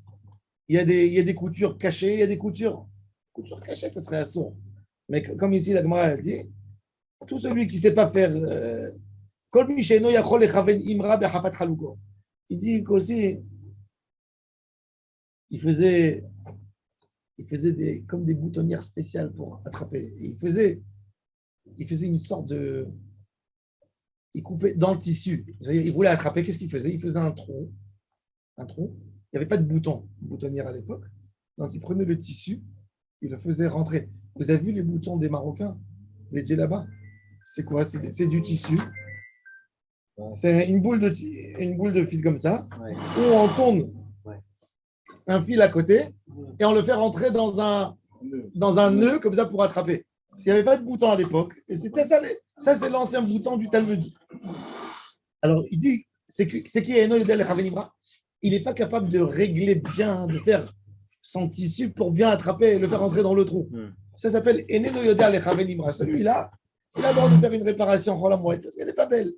Il y a des coutures cachées, il y a des coutures. Couture cachée, ça serait assourd. Mais comme ici, la Gemara a dit, tout celui qui ne sait pas faire. Il dit qu'aussi, il faisait comme des boutonnières spéciales pour attraper. Et il faisait une sorte de. Il coupait dans le tissu. Il voulait attraper. Qu'est-ce qu'il faisait? Il faisait un trou. Un trou. Il n'y avait pas de bouton, boutonnière à l'époque. Donc, il prenait le tissu, il le faisait rentrer. Vous avez vu les boutons des Marocains, des djellabas? C'est quoi? C'est du tissu. C'est une boule de fil comme ça, où on tourne un fil à côté et on le fait rentrer dans un nœud comme ça pour attraper. Il n'y avait pas de bouton à l'époque. Et c'était ça, c'est l'ancien bouton du Talmud. Alors, il dit, c'est qui Eno Yodel Chavenimra? Il n'est pas capable de régler bien, de faire son tissu pour bien attraper et le faire rentrer dans le trou. Ça s'appelle Eno Yodel Chavenimra. Celui-là, il a le droit de faire une réparation en la mouette parce qu'elle n'est pas belle,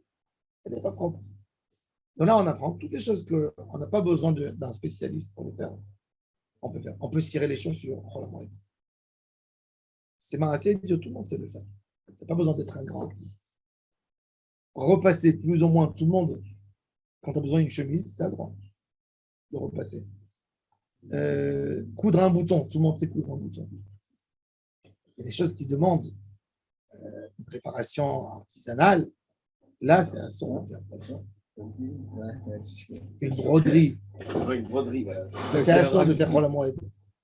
elle n'est pas propre. Donc là, on apprend toutes les choses qu'on n'a pas besoin d'un spécialiste pour le faire. On peut faire. On peut cirer les chaussures en la mouette. C'est assez Dieu, tout le monde sait le faire. Tu n'as pas besoin d'être un grand artiste. Repasser plus ou moins tout le monde, quand tu as besoin d'une chemise, tu as le droit de repasser. Coudre un bouton, tout le monde sait coudre un bouton. Il y a des choses qui demandent une préparation artisanale. Là, c'est un son. Une broderie. Une broderie, voilà. C'est un son de faire la moelle.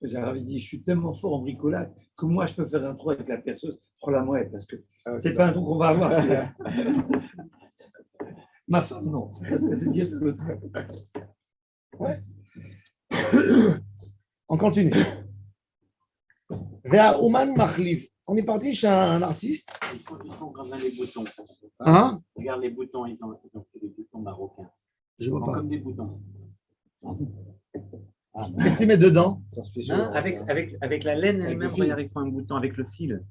J'ai envie dit, je suis tellement fort en bricolage que moi, je peux faire un trou avec la perceuse. La moelle, parce que c'est pas un trou qu'on va avoir. Ma femme, non. C'est dire que le trait. Ouais. On continue. Véa Ouman Machliv. On est parti chez un artiste. Ils font vraiment les boutons. Hein? Regarde les boutons, ils ont fait des boutons marocains. Je vois pas. Comme des boutons. Qu'est-ce qu'il met dedans? Hein, avec la laine elle-même, regarde, ils font un bouton avec le fil.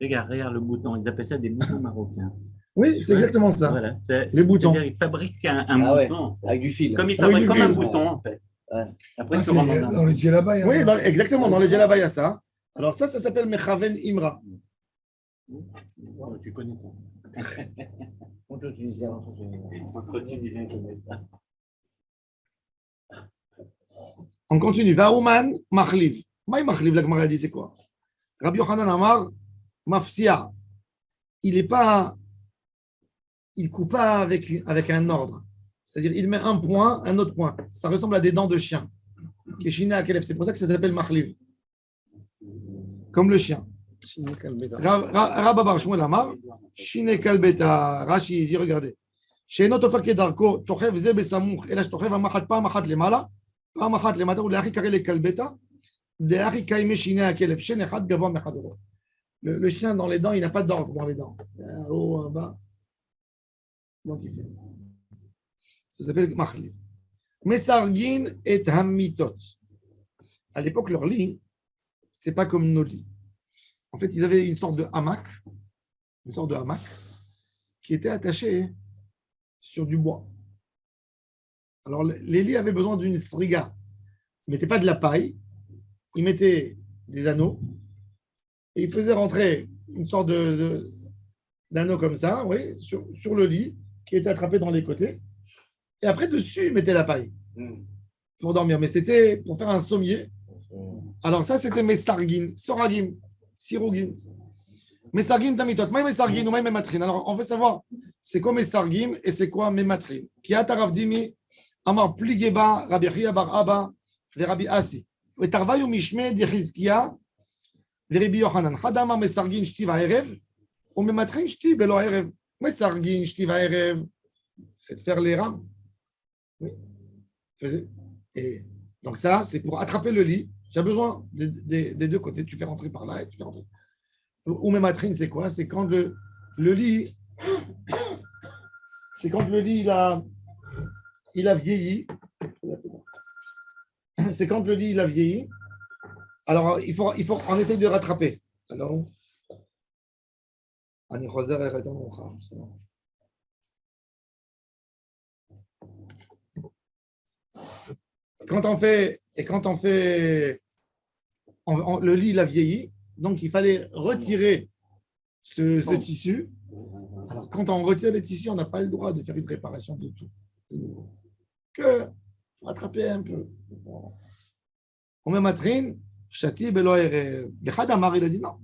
Regarde le bouton. Ils appellent ça des boutons marocains. Oui, c'est exactement ça. Voilà, les boutons. C'est-à-dire, ils fabriquent un bouton. En fait. Avec du fil. Comme ils fabriquent comme un bouton, en fait. Ouais. Ah, Après, tu c'est rentres dans un- dans les djellabas. Oui, exactement, dans les djellabas, il y a ça. Alors ça s'appelle Mechaven Imra. Oh, tu connais pas. Entre Tunisiens, Entre Tunisiens et Tunisiens. On continue. Vaouman Machliv. Maï Machliv, la Gemara dit c'est quoi? Rabbi Yochanan Amar Mafsia. Il coupe pas avec un ordre. C'est-à-dire, il met un point, un autre point. Ça ressemble à des dents de chien. C'est pour ça que ça s'appelle Machliv. Comme le chien. Rabba Bar Shmuel Amar, Shine Kalbeta, Rashi dit, regardez. Sheino Tofake Darko, Tochev Ze Besamouch, et là je Tochev Amachat Pa Amachat Lemala, Pa Amachat Lemata, ou Leachi Kare Le Kalbeta, Deachi Kaime Shine Akeleb, Shen Echad Gavon Mechadoro. Le chien dans les dents, il n'a pas d'ordre dans les dents. Un haut, un bas. Donc il fait. Ça s'appelle Machliv. Mesargin et Hamitot. À l'époque, leur lit, ce n'était pas comme nos lits. En fait, ils avaient une sorte de hamac qui était attaché sur du bois. Alors, les lits avaient besoin d'une sriga. Ils ne mettaient pas de la paille, ils mettaient des anneaux et ils faisaient rentrer une sorte d'anneau comme ça, oui, sur le lit qui était attrapé dans les côtés. Et après, dessus, ils mettaient la paille pour dormir. Mais c'était pour faire un sommier. Alors, ça, c'était Mesargin, Soragim. Sirugim. Mesargim tamitot. Maï mesargim ou maï mematrin. Alors, on veut savoir, c'est quoi mesargim et c'est quoi mematrin. Qui a taravdimi, amar pligeba, Rabbi Chia bar Abba, ve Rabbi Asi. Et tarvayu mishme de Chizkia, ve Rabbi Yochanan. Hadama mesargin shti va'erev, ou mematrin shti belo erev. Mesargin shti va'erev, c'est de faire les rames. Oui. Et donc, ça, c'est pour attraper le lit. J'ai besoin des deux côtés. Tu fais rentrer par là et tu fais rentrer. Ou même matrine, c'est quoi? C'est quand le lit, il a vieilli. C'est quand le lit il a vieilli. Alors on essaye de rattraper. Alors אני חוזר אליך יותר מאוחר. Quand on fait, le lit il a vieilli, donc il fallait retirer ce tissu. Alors quand on retire les tissus, on n'a pas le droit de faire une réparation de tout. Que rattraper un peu. On met matrine, chati belo erev. Bechad Amar, il a dit non.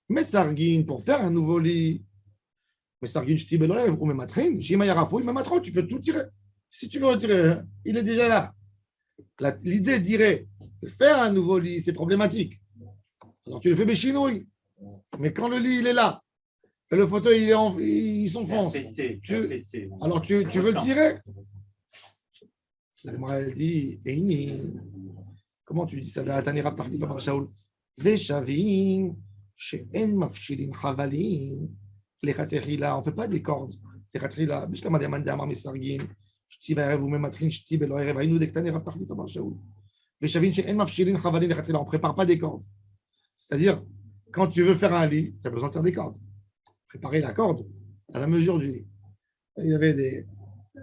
Mais sarguine pour faire un nouveau lit. Mais sarguine chati belo erev. On met matrine, j'ima yarafou, mais matron, tu peux tout tirer. Si tu veux retirer, il est déjà là. L'idée dirait faire un nouveau lit, c'est problématique. Alors tu le fais béchinouille. Mais quand le lit il est là, et le fauteuil il s'enfonce, alors tu veux le tirer. La Gemara dit Eini. Comment tu dis ça? Tani Rav Tarki Papa Shaul. Veshavin she'en mafshilin chavalin. Les khaterila, on ne fait pas des cordes. Les khaterila, bishlam aliaman de'amar mesargin. Shti ba'erev ou mematrin shti belo erev. Aïnou dektani Rav Tarki Papa Shaul. Veshavin she'en mafshilin chavalin les khaterila. On ne prépare pas des cordes. C'est-à-dire, quand tu veux faire un lit, tu as besoin de faire des cordes. Préparer la corde à la mesure du lit. Il y avait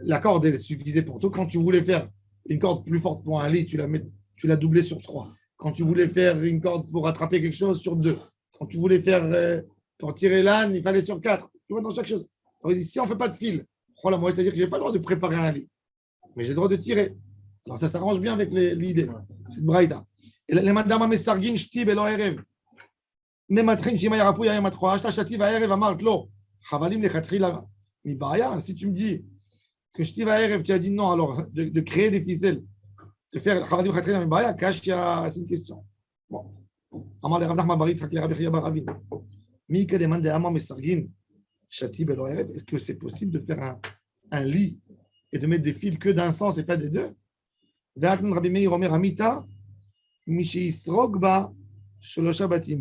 la corde, elle suffisait pour tout. Quand tu voulais faire une corde plus forte pour un lit, tu la doublais sur 3. Quand tu voulais faire une corde pour attraper quelque chose, sur 2. Quand tu voulais faire pour tirer l'âne, il fallait sur 4. Tu vois, dans chaque chose. Alors, il dit, si on ne fait pas de fil, c'est-à-dire que je n'ai pas le droit de préparer un lit, mais j'ai le droit de tirer. Alors ça s'arrange bien avec l'idée. C'est Braïda. Et les madama mesargin shtib elo erev. Mematrin shima yarafou yaya matro. Ashta shati va erev amart lo. Chavalim lechatchila mi baya. Si tu me dis que shti va erev, tu as dit non, alors de créer des ficelles, de faire chavalim lechatchila mi baya, kashia, c'est une question. Bon. Amar le Rav Nachman bar Yitzchak le Rabbi Chia bar Ravin. Mi que demande amar mesargin shati belo erev. Est-ce que c'est possible de faire un lit et de mettre des fils que d'un sens et pas des deux? Rabbi Meir Omer Amita.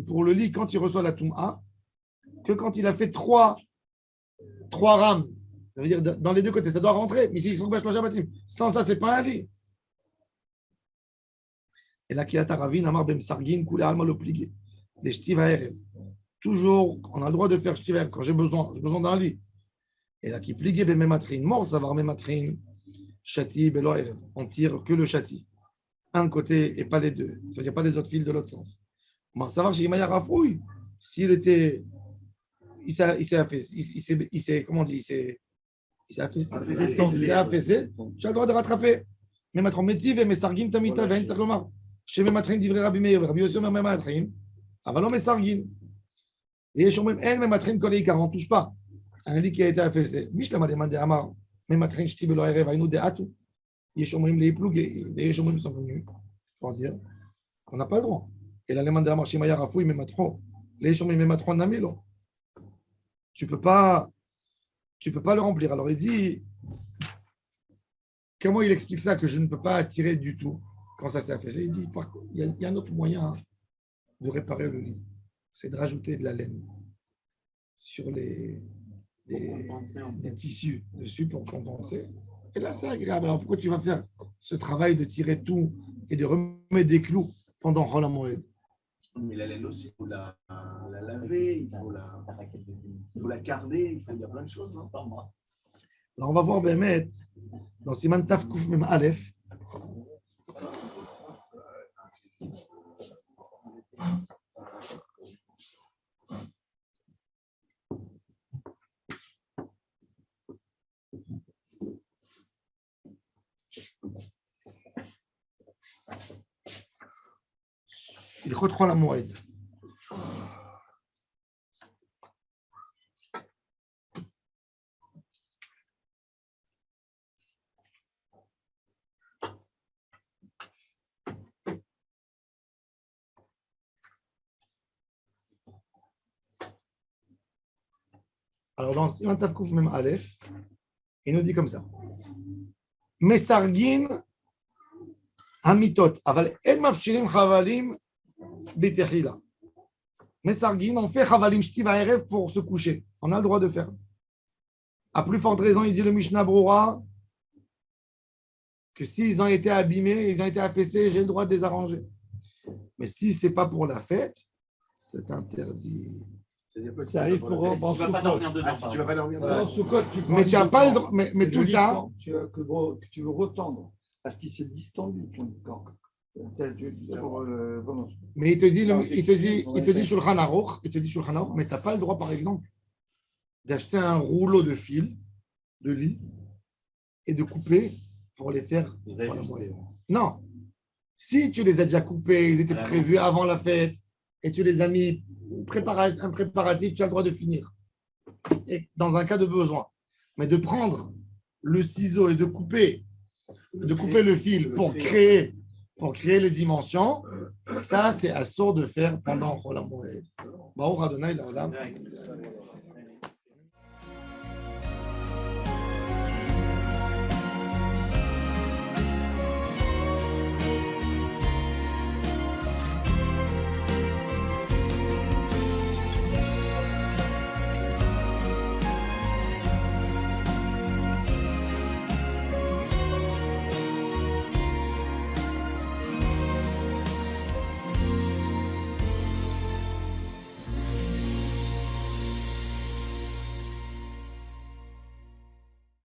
Pour le lit, quand il reçoit la Toum'a, que quand il a fait trois rames, ça veut dire dans les deux côtés, ça doit rentrer. Sans ça, ce n'est pas un lit. Et là, Kiata Ravin, Amar Bem Sargin, Koulé Alma l'obligé. Des Shtiva. Toujours, on a le droit de faire Shtiva quand j'ai besoin d'un lit. Et là, qui pligue Bemematrin, mort, ça va Mematrin, Chati, Belo Erev. On tire que le Chati. Un côté et pas les deux. Ça veut dire pas les autres fils de l'autre sens. On va savoir chez Imaya Rafouille, s'il était. Il s'est affaissé. Tu as le droit de rattraper. Mais maintenant, métiv et mesargin tamita, vein tzarlomar. Chez Mematrin, divrei Rabbi Meir, Rabbi Yossi Omer Mematrin, avalon mesargin. Et chez Mematrin, collé, car on ne touche pas. Un lit qui a été affaissé. Mishlama demandé à Amar, Mematrin, shtibelo erev, aïnou de atou. Les chomrim les plougués, les chomrim sont venus pour dire qu'on n'a pas le droit. Et là, les mandats marchimaya rafouille, mais matron, les chomrim, mais matron namilo. Tu peux pas le remplir. Alors il dit, comment il explique ça que je ne peux pas tirer du tout quand ça s'est affaissé? Il dit, il y a un autre moyen de réparer le lit, c'est de rajouter de la laine sur des tissus dessus pour compenser. Et là, c'est agréable. Alors, pourquoi tu vas faire ce travail de tirer tout et de remettre des clous pendant Chol HaMoed? Mais la laine aussi, il faut la laver, il faut la carder, il y a plein de choses. Hein. Alors, on va voir Bémet dans Siman Taf Kouf Mem Aleph. Il reprend la moed. Alors, dans Siman Taf Kouf Mem Aleph, il nous dit comme ça. Mesargin hamitot, aval en mafshirim chavalim betechila. Mesargin, on fait chavalim shti va'erev pour se coucher. On a le droit de faire. À plus forte raison, il dit le Mishnah Brura que s'ils ont été abîmés, ils ont été affaissés, j'ai le droit de les arranger. Mais si ce n'est pas pour la fête, c'est interdit. C'est-à-dire pas que Ça arrive c'est pour pas en Tu ne vas pas dormir dedans. Ah, si tu vas pas dormir En Soukot, tu prends Mais tu n'as du pas le temps. droit. Mais Et tout le ça, lit, que tu veux retendre, parce qu'il s'est distendu ton corps. mais il te dit Shulchan Aruch, mais tu n'as pas le droit, par exemple, d'acheter un rouleau de fil de lit et de couper pour les faire. Vous avez pour la juste- moelle. Non. Si tu les as déjà coupés, ils étaient prévus avant la fête et tu les as mis un préparatif, tu as le droit de finir. Et dans un cas de besoin. Mais de prendre le ciseau et de couper le fil pour créer les dimensions, ça, c'est assourd de faire pendant Chol HaMoed. Baruch Adonai La'olam.